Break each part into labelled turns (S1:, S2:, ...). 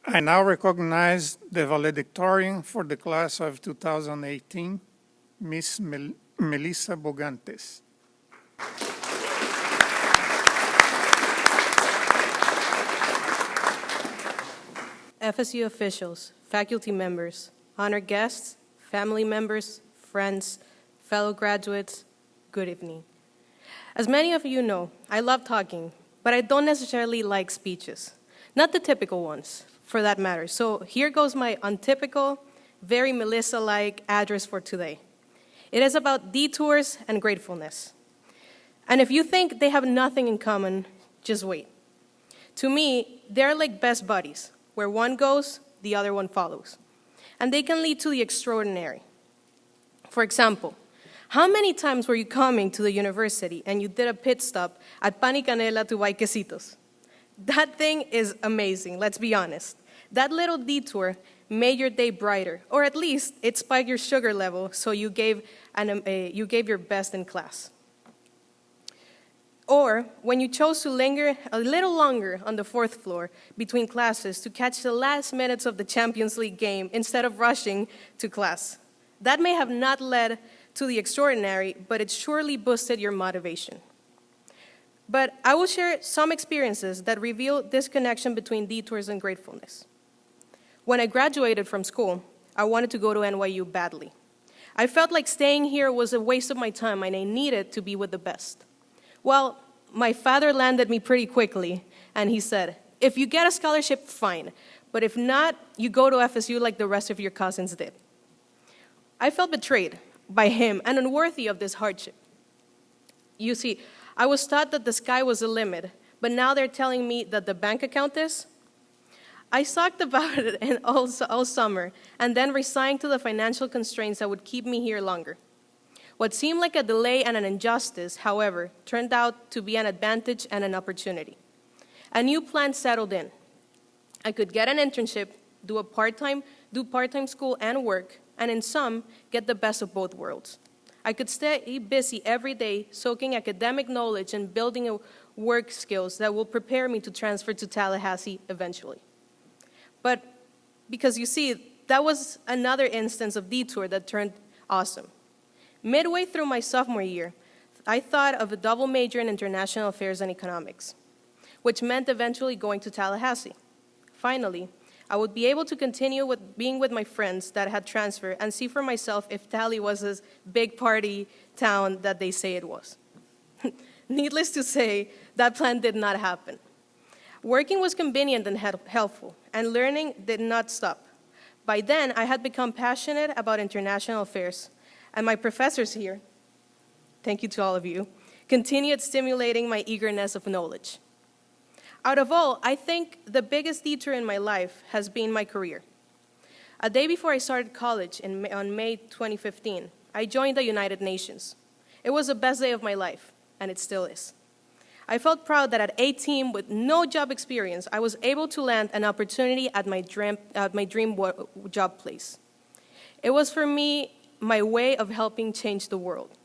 S1: I now recognize the valedictorian for the class of 2018, Miss Melissa Bogantes.
S2: FSU officials, faculty members, honored guests, family members, friends, fellow graduates, good evening. As many of you know, I love talking, but I don't necessarily like speeches. Not the typical ones, for that matter. So here goes my untypical, very Melissa-like address for today. It is about detours and gratefulness. And if you think they have nothing in common, just wait. To me, they're like best buddies. Where one goes, the other one follows. And they can lead to the extraordinary. For example, how many times were you coming to the university and you did a pit stop at Pan y Canela to buy quesitos? That thing is amazing, let's be honest. That little detour made your day brighter, or at least it spiked your sugar level, so you gave your best in class. Or when you chose to linger a little longer on the fourth floor between classes to catch the last minutes of the Champions League game instead of rushing to class. That may have not led to the extraordinary, but it surely boosted your motivation. But I will share some experiences that reveal this connection between detours and gratefulness. When I graduated from school, I wanted to go to NYU badly. I felt like staying here was a waste of my time and I needed to be with the best. Well, my father landed me pretty quickly, and he said, if you get a scholarship, fine, but if not, you go to FSU like the rest of your cousins did. I felt betrayed by him and unworthy of this hardship. You see, I was taught that the sky was the limit, but now they're telling me that the bank account is. I sulked about it all summer, and then resigned to the financial constraints that would keep me here longer. What seemed like a delay and an injustice, however, turned out to be an advantage and an opportunity. A new plan settled in. I could get an internship, do part-time school and work, and in some, get the best of both worlds. I could stay busy every day, soaking academic knowledge and building work skills that will prepare me to transfer to Tallahassee eventually. But because you see, that was another instance of detour that turned awesome. Midway through my sophomore year, I thought of a double major in international affairs and economics, which meant eventually going to Tallahassee. Finally, I would be able to continue with being with my friends that had transferred and see for myself if Tally was this big party town that they say it was. Needless to say, that plan did not happen. Working was convenient and helpful, and learning did not stop. By then, I had become passionate about international affairs, and my professors here, thank you to all of you, continued stimulating my eagerness of knowledge. Out of all, I think the biggest detour in my life has been my career. A day before I started college on May 2015, I joined the United Nations. It was the best day of my life, and it still is. I felt proud that at 18, with no job experience, I was able to land an opportunity at my dream job place. It was for me my way of helping change the world.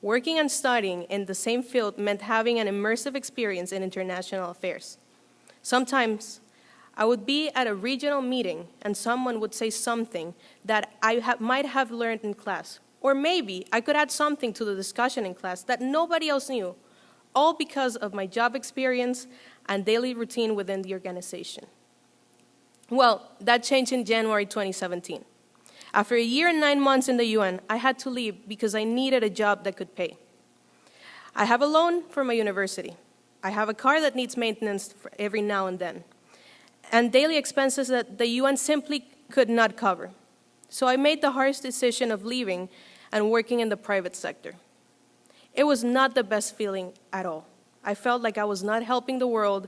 S2: Working and studying in the same field meant having an immersive experience in international affairs. Sometimes, I would be at a regional meeting and someone would say something that I might have learned in class, or maybe I could add something to the discussion in class that nobody else knew, all because of my job experience and daily routine within the organization. Well, that changed in January 2017. After a year and 9 months in the UN, I had to leave because I needed a job that could pay. I have a loan from my university. I have a car that needs maintenance every now and then, and daily expenses that the UN simply could not cover. So I made the harsh decision of leaving and working in the private sector. It was not the best feeling at all. I felt like I was not helping the world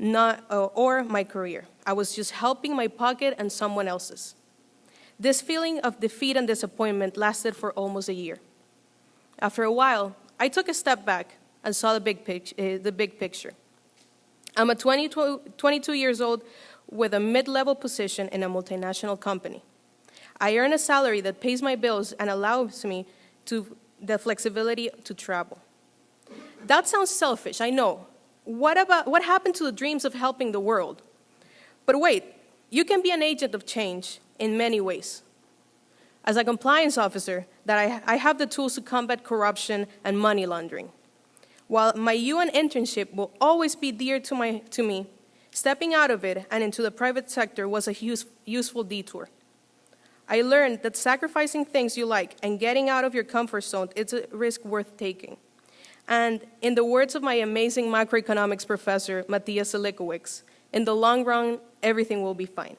S2: or my career. I was just helping my pocket and someone else's. This feeling of defeat and disappointment lasted for almost a year. After a while, I took a step back and saw the big picture. I'm 22 years old with a mid-level position in a multinational company. I earn a salary that pays my bills and allows me the flexibility to travel. That sounds selfish, I know. What happened to the dreams of helping the world? But wait, You can be an agent of change in many ways. As a compliance officer, that I have the tools to combat corruption and money laundering. While my UN internship will always be dear to me, stepping out of it and into the private sector was a useful detour. I learned that sacrificing things you like and getting out of your comfort zone is a risk worth taking. And in the words of my amazing macroeconomics professor, Matthias Selikowicz, in the long run, everything will be fine.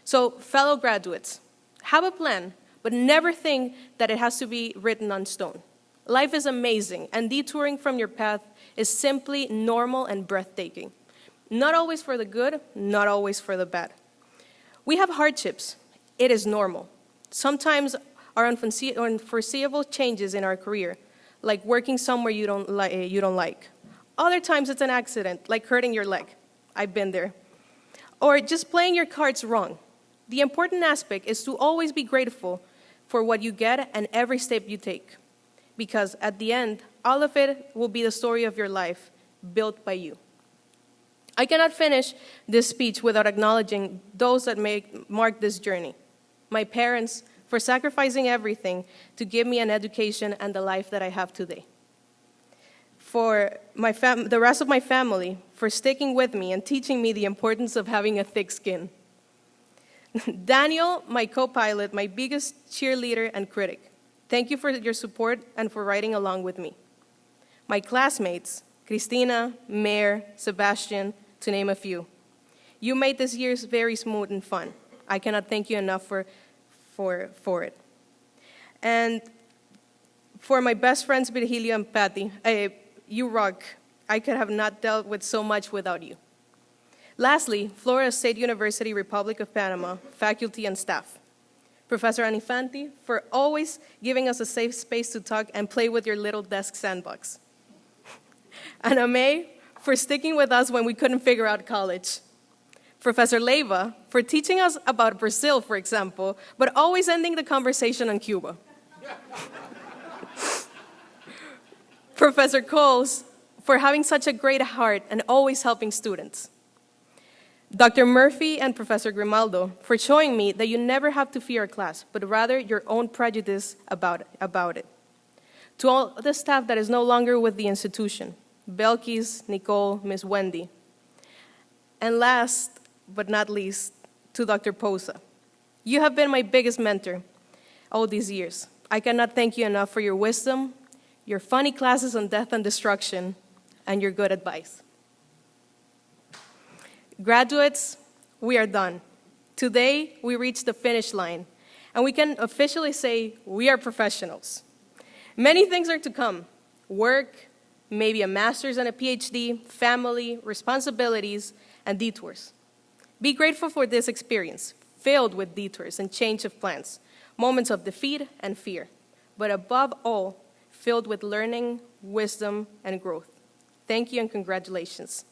S2: So, fellow graduates, have a plan, but never think that it has to be written on stone. Life is amazing, and detouring from your path is simply normal and breathtaking. Not always for the good, not always for the bad. We have hardships. It is normal. Sometimes our unforeseeable changes in our career, like working somewhere you don't like. Other times it's an accident, like hurting your leg. I've been there. Or just playing your cards wrong. The important aspect is to always be grateful for what you get and every step you take. Because at the end, all of it will be the story of your life, built by you. I cannot finish this speech without acknowledging those that mark this journey. My parents, for sacrificing everything to give me an education and the life that I have today. For the rest of my family, for sticking with me and teaching me the importance of having a thick skin. Daniel, my co-pilot, my biggest cheerleader and critic. Thank you for your support and for riding along with me. My classmates, Christina, Mayor, Sebastian, to name a few. You made this year very smooth and fun. I cannot thank you enough for it. And for my best friends, Virgilio and Patty, you rock. I could have not dealt with so much without you. Lastly, Florida State University, Republic of Panama, faculty and staff. Professor Anifanti, for always giving us a safe space to talk and play with your little desk sandbox. Anna May, for sticking with us when we couldn't figure out college. Professor Leiva, for teaching us about Brazil, for example, but always ending the conversation on Cuba. Professor Coles, for having such a great heart and always helping students. Dr. Murphy and Professor Grimaldo, for showing me that you never have to fear a class, but rather your own prejudice about it. To all the staff that is no longer with the institution, Belkis, Nicole, Miss Wendy. And last but not least, to Dr. Posa. You have been my biggest mentor all these years. I cannot thank you enough for your wisdom, your funny classes on death and destruction, and your good advice. Graduates, we are done. Today, we reached the finish line, and we can officially say we are professionals. Many things are to come: work, maybe a master's and a PhD, family, responsibilities, and detours. Be grateful for this experience, filled with detours and change of plans, moments of defeat and fear, but above all, filled with learning, wisdom, and growth. Thank you and congratulations.